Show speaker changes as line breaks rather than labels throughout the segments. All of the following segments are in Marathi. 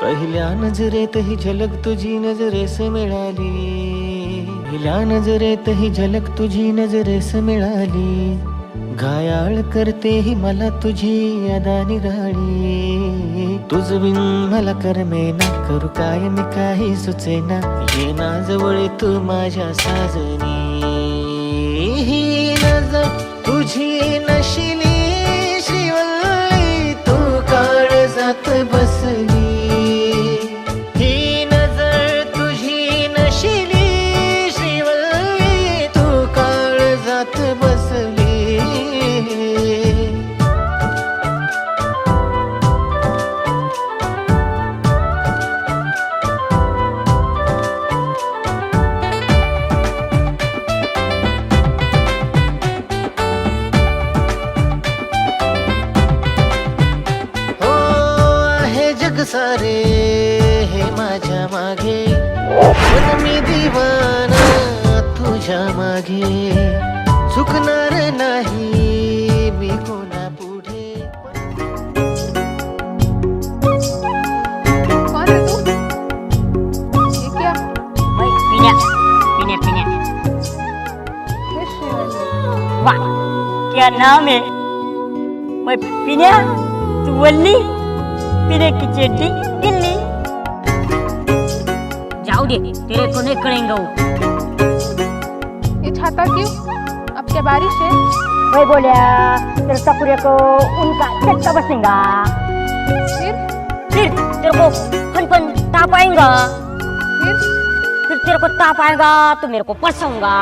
पहिल्या नजरेत ही झलक तुझी नजरेस मिळाली, पहिल्या नजरेत ही झलक तुझी नजरेस मिळाली, घायाळ करते ही मला तुझी अदा निराळी, तुझ बिन मला करमेना, करू काय मी काही सुचेना, ये ना जवळ तू माझ्या साजनी, ही नजर तुझी नशिली श्रीवल्ली, तू काळजात बसली, सारे हे माझ्या मागे, पण मी दिवाना तुझ्या मागे, चुकणार नाही मी कोणा पुढे.
कौन है तू? ये क्या?
वही पिन्या पिन्या पिन्या।
ये शिवानी।
वाह क्या नाम है? मैं पिन्या, तू वल्ली, पिने की चेटी गिल्ली। जाओ दे, तेरे को नहीं करेंगे वो।
ये छाता क्यों? अब क्या बारिश है?
वही बोलिया तेरे सपुरे को उनका चट्टा बसेगा, फिर तेरे को फन ताप आएगा, फिर तेरे को ताप आएगा तो मेरे को पसऊंगा।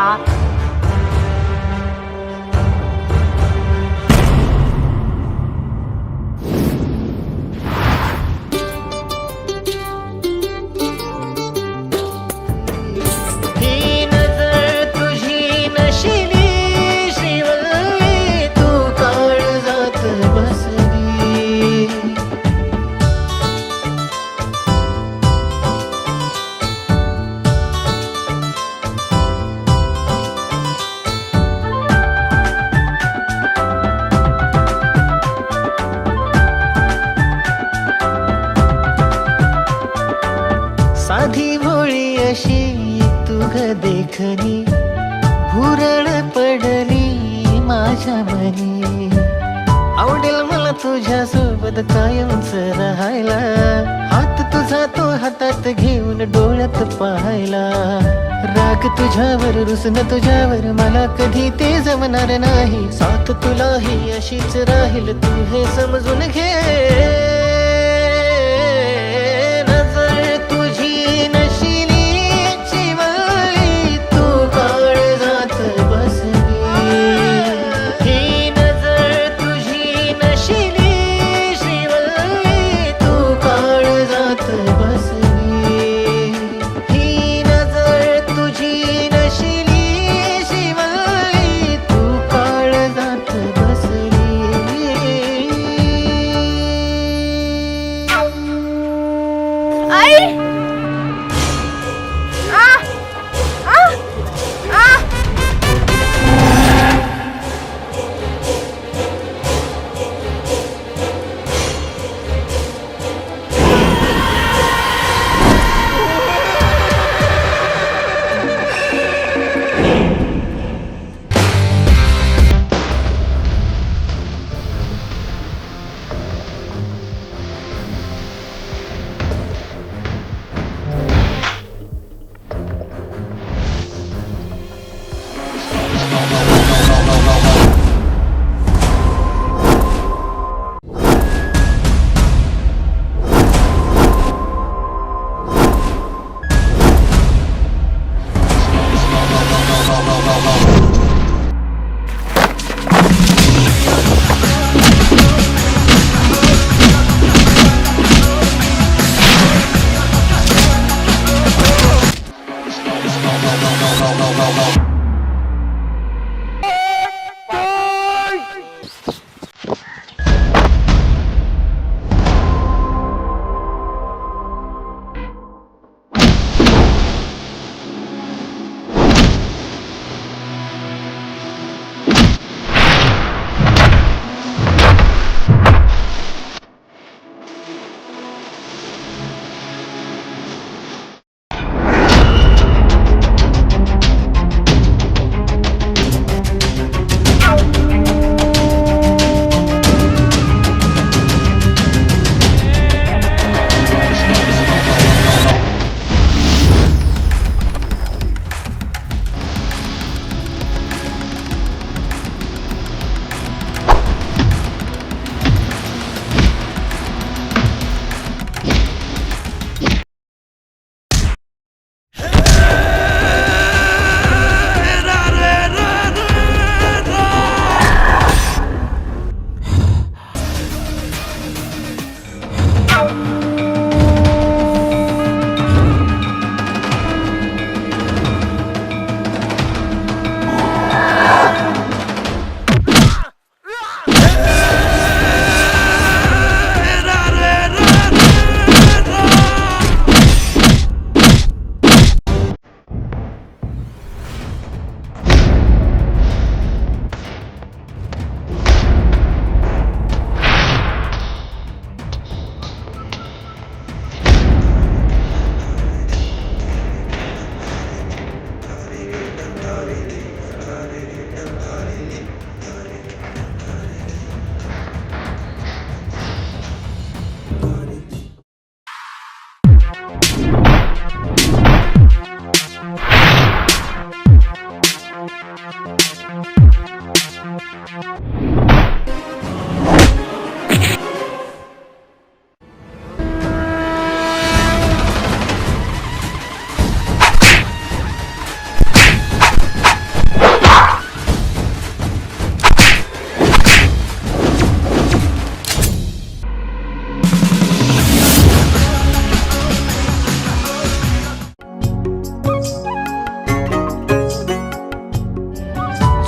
साधी भोळी अशी तू ग देखणी, भुरळ पडली माझ्या मनी, आवडेल मला तुझ्या सोबत कायमच राहायला, हात तुझा तो हातात घेऊन डोळ्यात पाहायला, राग तुझ्यावर रुसन तुझ्यावर मला कधी ते जमणार नाही, साथ तुलाही अशीच राहील तू हे समजून घे.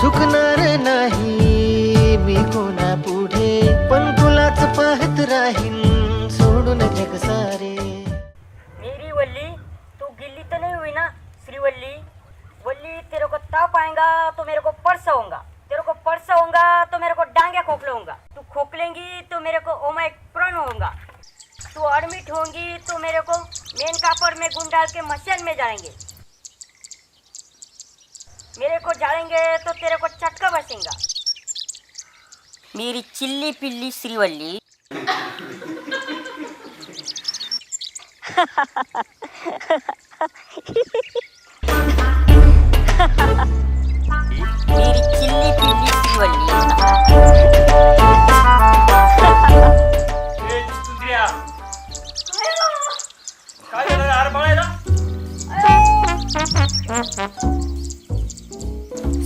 झुकणार नाही मी कोणा पुढे, पण तुलाच पाहत राहीन सोडून जग सारे.
मेरी वल्ली, तू गिल्ली तो नहीं हुई ना श्रीवल्ली? वल्ली, तेरे को ताप आएगा तो मेरे को परसाऊंगा, तेरे को परसाऊंगा तो मेरे को डांगे खोखलूंगा, तू खोखलेंगी तो मेरे को ओमाइक प्रण होगा, तू एडमिट होंगी तो मेरे को मेन कापड़ में गुंड डाल के मशीन में जाएंगे, मेरे को जाएंगे तो तेरे को चटका बसेगा. मेरी चिल्ली पिल्ली श्रीवल्ली. मेरी चिल्ली पिल्ली श्रीवल्ली.
काय झालं यार बाळाला?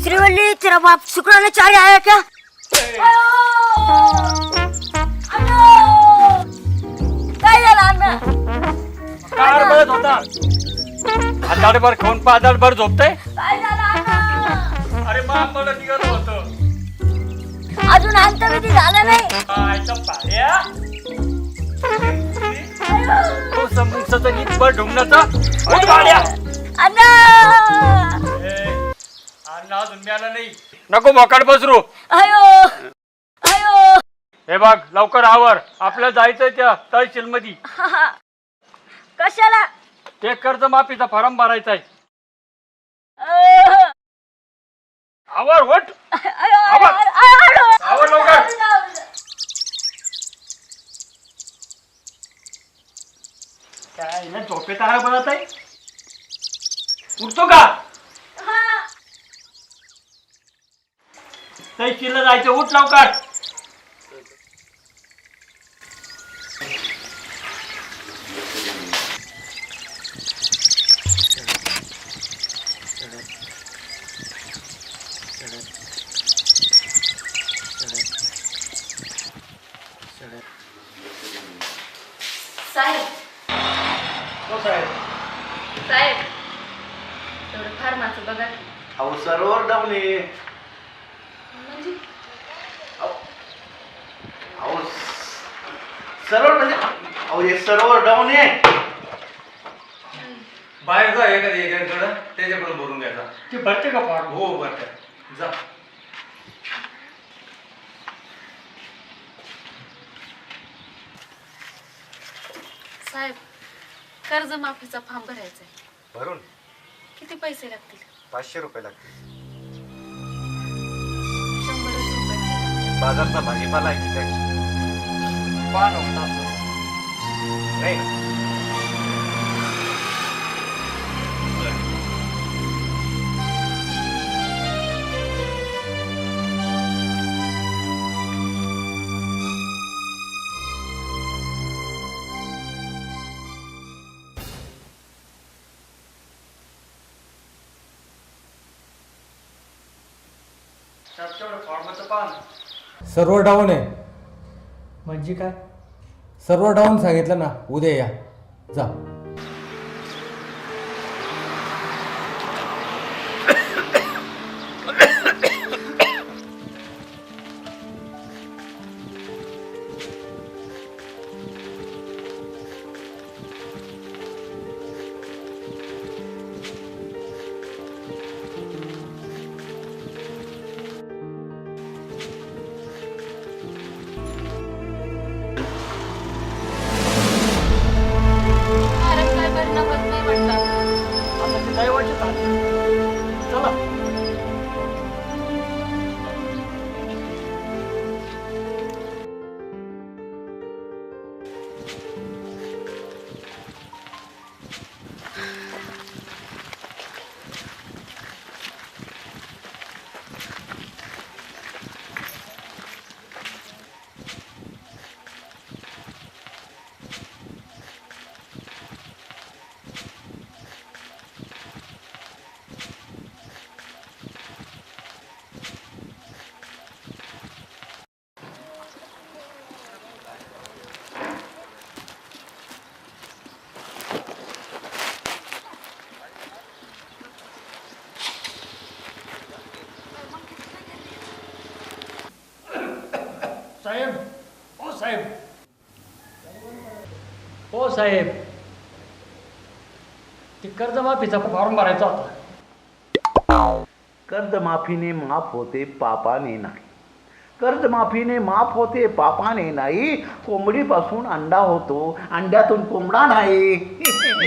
श्रीवल्ली, तेरा बाप शुक्राना चाय आया क्या? काय झालं अण्णा?
कार बळत होता. आदाडभर खाऊन पादाडभर झोपतय.
काय झालं अण्णा?
अरे माम मला निघत होतं.
अजून अंतविधी झालं नाही.
आयचा पाड्या. तो समूसाचा नीट बर ढुंगणाचा. उठ पाड्या.
अण्णा,
अण्णा अजून मिळाला नाही. नको मोकाट बसरू.
अयो अयो.
हे बघ लवकर आवर. आपल्याला जायचंय त्या तहसील मध्ये.
कशाला?
ते कर्ज माफीचा फॉर्म भरायचा आहे. आवर वट. आवर लवकर. काय ना झोपेत आहे बनत आहे. उठतो का? तहसीलला जायचं. उठ लवकर.
साहेब
हो साहेब.
साहेब, तेवढं फार्माचं बघा की.
अहो सरोवर डाऊन आहे.
म्हणजे
अहो सरोवर म्हणजे अहो हे सरोवर डाऊन आहे.
बाहेर जा एखाद्या एजंटकडं त्याच्याकडून भरून घ्यायचा.
ते भरते का फॉर्म?
हो बरं जा.
साहेब, कर्जमाफीचा फॉर्म भरायचा आहे.
भरून
किती पैसे लागतील?
500 रुपये लागतील.
100 रुपये.
बाजारचा भाजीपाला आहे की काय?
पान होता.
नाही ना.
फॉर्मचं पान
सर्व्हर डाऊन आहे.
म्हणजे काय?
सर्व्हर डाऊन सांगितलं ना. उद्या या. जा.
फारच काय परिणाम होत नाही म्हणतात.
आता ते दैवाचे चला. साहेब हो साहेब ते कर्जमाफीचा फॉर्म भरायचा होता.
कर्जमाफीने माफ होते पापाने नाही. कर्जमाफीने माफ होते पापाने नाही. कोंबडीपासून अंडा होतो, अंड्यातून कोंबडा नाही.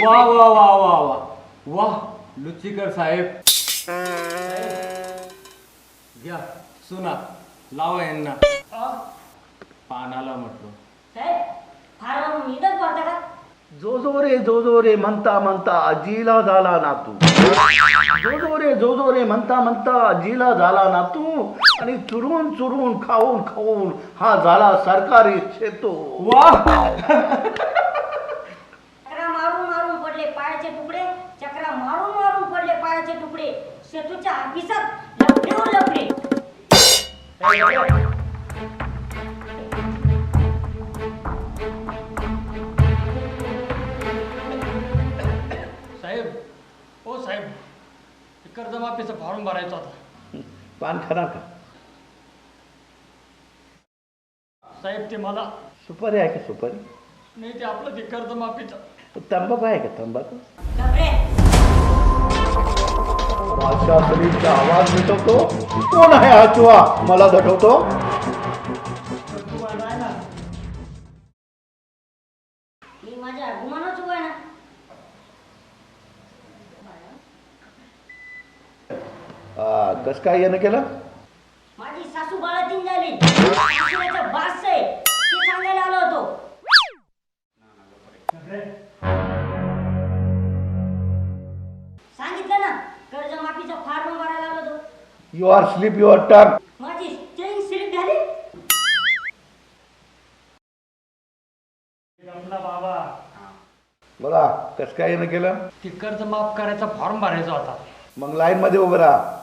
वा वा वा वा वा वा लुचिकर साहेब. घ्या सुना लावा यांना पानाला म्हटलो.
साहेब फार इथंच भरता का?
जो रे म्हणता म्हणता आजीला झाला नातू. जो रे म्हणता म्हणता आजीला झाला नातू. आणि चुरून चुरून खाऊन खाऊन हा झाला सरकारी शेतो.
वा
चक्रा मारून मारून पडले पायाचे तुकडे, चक्रा मारून मारून पडले पायाचे तुकडे. शेतूच्या ऑफिसात लपडे लपडे.
साहेब हो साहेब ते कर्जमाफीचा फॉर्म भरायचा होता.
पान खरा का?
साहेब ते मला
सुपारी आहे का सुपारी?
नाही ते आपलं ते कर्जमाफीचं.
तंबाखू आहे का तंबाखू?
लपडे.
बादशाह सलीमचा आवाज मिटवतो. कोण आहे हा चुहा मला दटवतो?
मी माझ्या गुमानच उभा आहे ना.
कस काय यानं केलं?
माझी सासू बाळातीन झाली. सासूचं बास आहे ते सांगायला आलो होतो. सांगितलं ना कर्जमाफीचा फॉर्म भरायला आलो होतो.
You R sleep your tongue.
माझी स्टेरिंग स्लिप झाली.
बाबा
बोला कस काय यानं केलं?
ते कर्ज माफ करायचा फॉर्म भरायचा होता.
मग लाईन मध्ये उभं राहा.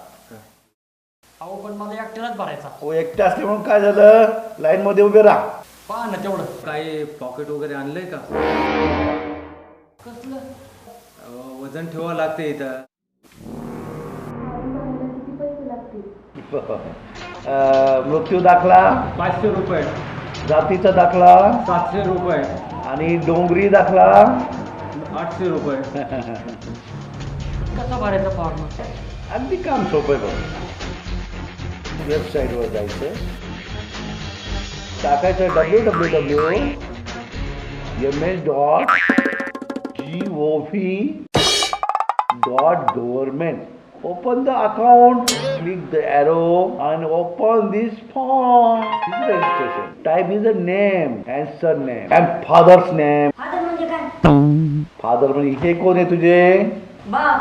अहो पण मला एकट्यालाच भरायचा.
हो एकटे असले म्हणून काय झालं? लाईन मध्ये उभे राहा.
पहा ना तेवढं.
काही पॉकेट वगैरे आणलंय का?
कसलं?
वजन ठेवावं लागते इथं.
मृत्यू दाखला,
500 रुपये,
जातीचा दाखला
700 रुपये,
आणि डोंगरी दाखला
800 रुपये.
कसा भरायचा फॉर्म?
अगदी काम सोपं बघ. वेबसाईटवर जायचं, टाकायचं www.ms.gov.government. Open the account, click the arrow and open this form. This is registration. Type is a name and surname and father's name.
Father म्हणजे काय?
फादर म्हणजे हे कोण आहे तुझे?
बाप.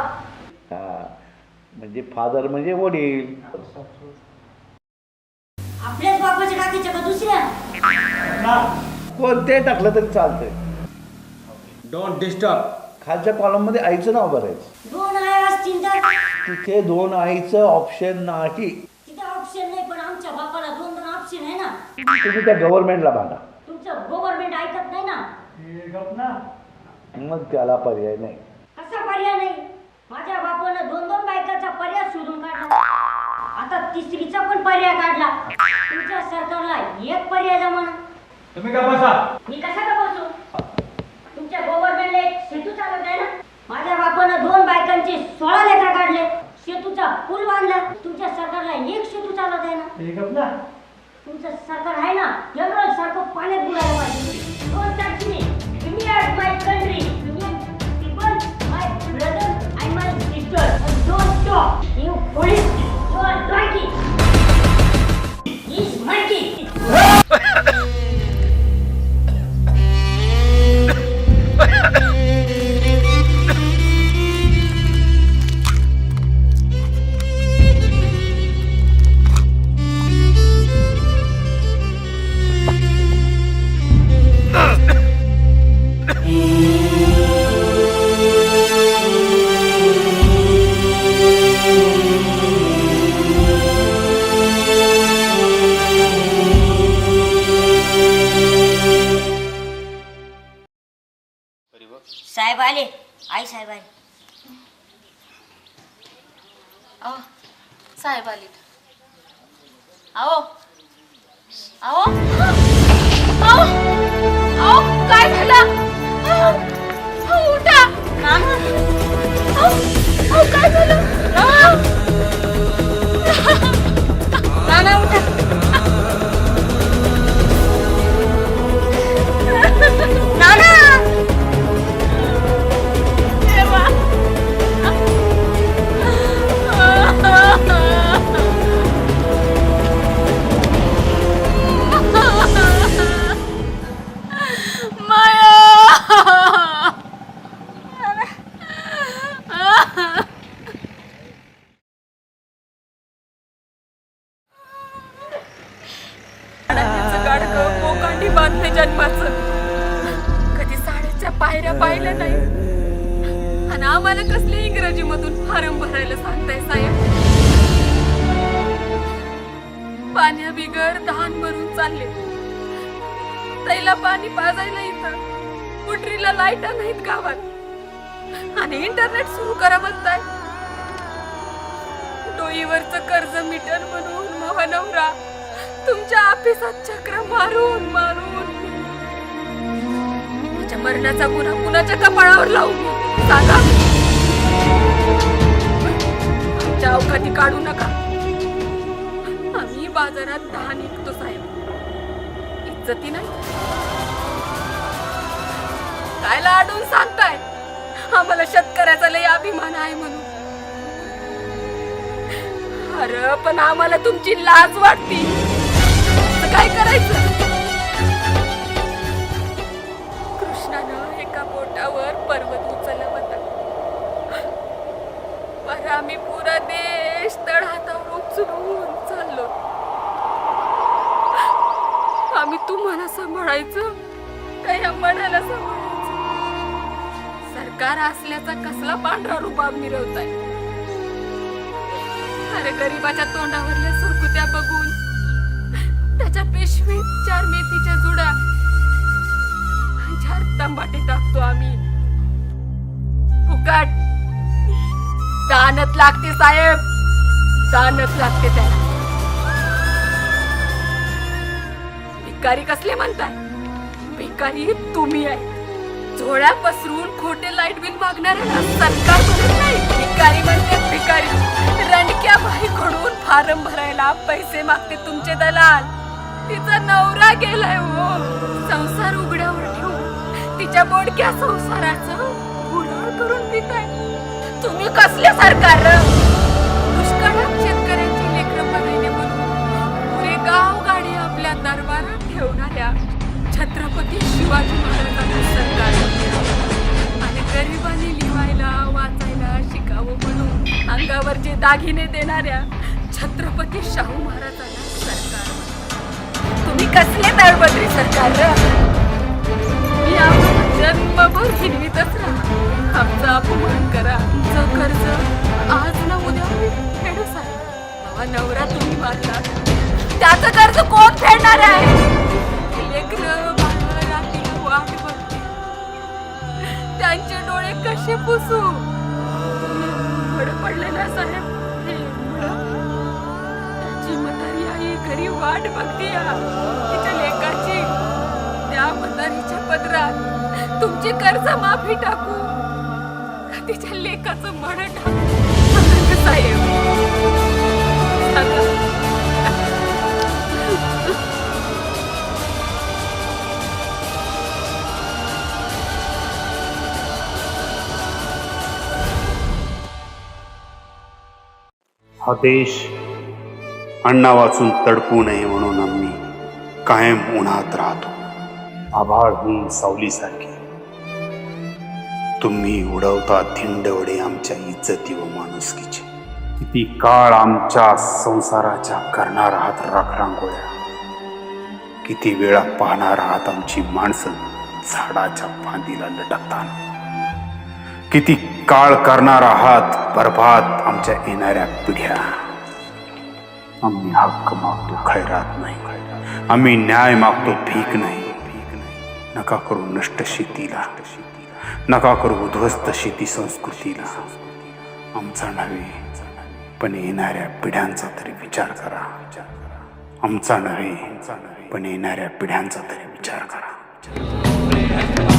हा, म्हणजे फादर म्हणजे वडील.
आपल्याच बापाच्या टाकीच्या का दुसऱ्या?
कोणते टाकलं तरी चालतंय.
Don't disturb.
खालच्या कॉलम मध्ये आईचं नाव भरायचं.
2 आहे असतील तर
तिथे 2 आईचं ऑप्शन नाही.
तिथे ऑप्शन नाही, पण आमच्या बापाला 2 ऑप्शन आहे ना.
तुम्ही त्या गव्हर्नमेंटला भांडा,
तुमचं गव्हर्नमेंट ऐकत नाही ना.
मग त्याला पर्याय नाही.
कसा पर्याय नाही? माझ्या बापानं 2 बायकाचा पर्याय शोधून काढला. आता तिसरीचा पण पर्याय काढला. तुमच्या सरकारला एक पर्याय जमाना.
तुम्ही का बसा?
मी कसा का बसू? तुमच्या गव्हर्नमेंटला एक सेतू चालत आहे ना. माझ्या बापानं 2 बायकांचे 16 लेकरं काढले. सेतूचा पूल बांधला. तुमच्या सरकारला एक सेतू चालत आहे ना. तुमचं सरकार आहे ना, एवढं सारखं पाण्यात बुडायला पाहिजे. Don't touch me. India is my country. Indian people, my brother and my sister. And don't talk. You police, you are donkey. He is monkey. साहेब आले. आई साहेब आले.
अहो साहेब आलीत. अहो अहो काय झालं? उठा. काय झालं? नाना उठा. नाना देवा. कोकांडी बांधले जन्माचं. कधी साड्याच्या पायऱ्या पाहिल्या नाही आणि आम्हाला कसले इंग्रजी मधून फारम भरायला सांगताय साहेब. पाण्या बिगर धान भरून चालले. तैला पाणी पाजायला इथं कुटरीला लाईटा नाहीत गावात आणि इंटरनेट सुरू करा म्हणताय. डोईवरचं कर्ज मीटर बनवून मवा नवरा तुमच्या ऑफिसात चक्र मारून मारून त्याच्या मरणाचा गुन्हा कुणाच्या कपाळावर लावून सांगा. आमच्या अवकाती काढू नका. आम्ही बाजारात धान विकतो साहेब. इज्जती नाही काय लाडून सांगताय. आम्हाला शेतकऱ्याचा लय अभिमान आहे म्हणून. अरे पण आम्हाला तुमची लाज वाटती. काय करायचं? कृष्णानं एका बोटावर पर्वत उचलला होता. पर आम्ही पुरा देश तळ हातावर उचलून चाललो. आम्ही तुम्हाला सांभाळायचं काय या मनाला सांभाळायचं? सरकार असल्याचा कसला पांढरा रुबाब मिरवताय. अरे गरीबाच्या तोंडावरल्या सुरकुत्या बघून त्याच्या पिशवीत 4 मेथीच्या जुड्या 4 तंबाटे टाकतो आम्ही. फुकट दानत लागते साहेब. दानत लागते त्याला. भिकारी कसले म्हणताय? भिकारी तुम्ही आहे. झोळ्या पसरून खोटे लाईट बिल मागणाऱ्याला सरकार म्हणत नाही. भिकारी म्हणते भिकारी. रणक्या बाईकडून फारम भरायला पैसे मागते तुमचे दलाल. तिचा नवरा गेलाय हो. संसार उघड्यावर ठेवून तिच्या बोडक्या संसाराचं गुलाळ करून पिताय. तुम्ही कसले सरकार? दुष्काळात शेतकऱ्यांची लेकरं बघायला म्हणून पुरे गाव गाडी आपल्या दरबारात ठेवणाऱ्या छत्रपती शिवाजी महाराजांचं सरकार आणि गरिबांनी लिहायला वाचायला शिकावं म्हणून अंगावर जे दागिने देणाऱ्या छत्रपती शाहू महाराजांना सरकार. तुम्ही कसले दळबद्री सरकार? मी आम्हाला जन्मभर हिरवीतच राहा. आमचा अपमान करा. आमचं कर्ज आज ना उद्या फेडू साहेब. हा नवरा तुम्ही मारला त्याचं कर्ज कोण फेडणार आहे? लेकरं बाळं रात्री वाट बघते. त्यांचे डोळे कसे पुसू? पडले ना साहेब. त्याची म्हातारी आई घरी वाट बघते तिच्या लेकाची. त्या म्हातारीच्या पदरात तुमची कर्ज माफी टाकू. तिच्या लेकाचं मड टाकू साहेब.
हा देश अण्णा वाचून तडपू नये म्हणून आम्ही कायम उन्हात राहतो. आभाळ ही सावलीसारखी. तुम्ही उडवता धिंडवडे आमच्या इज्जती व माणुसकीचे. किती काळ आमच्या संसाराच्या करणार आहात राखरांगोळ्या. किती वेळा पाहणार आहात आमची माणसं झाडाच्या फांदीला लटकताना. किती काळ करणार आहात बरबाद आमच्या येणाऱ्या पिढ्या. आम्ही हक्क मागतो खैरात नाही. आम्ही न्याय मागतो भीक नाही. नका करू नष्ट शेतीला. नका करू उद्ध्वस्त शेती संस्कृतीला. आमचा नव्हे पण येणाऱ्या पिढ्यांचा तरी विचार करा. आमचा नव्हे पण येणाऱ्या पिढ्यांचा तरी विचार करा.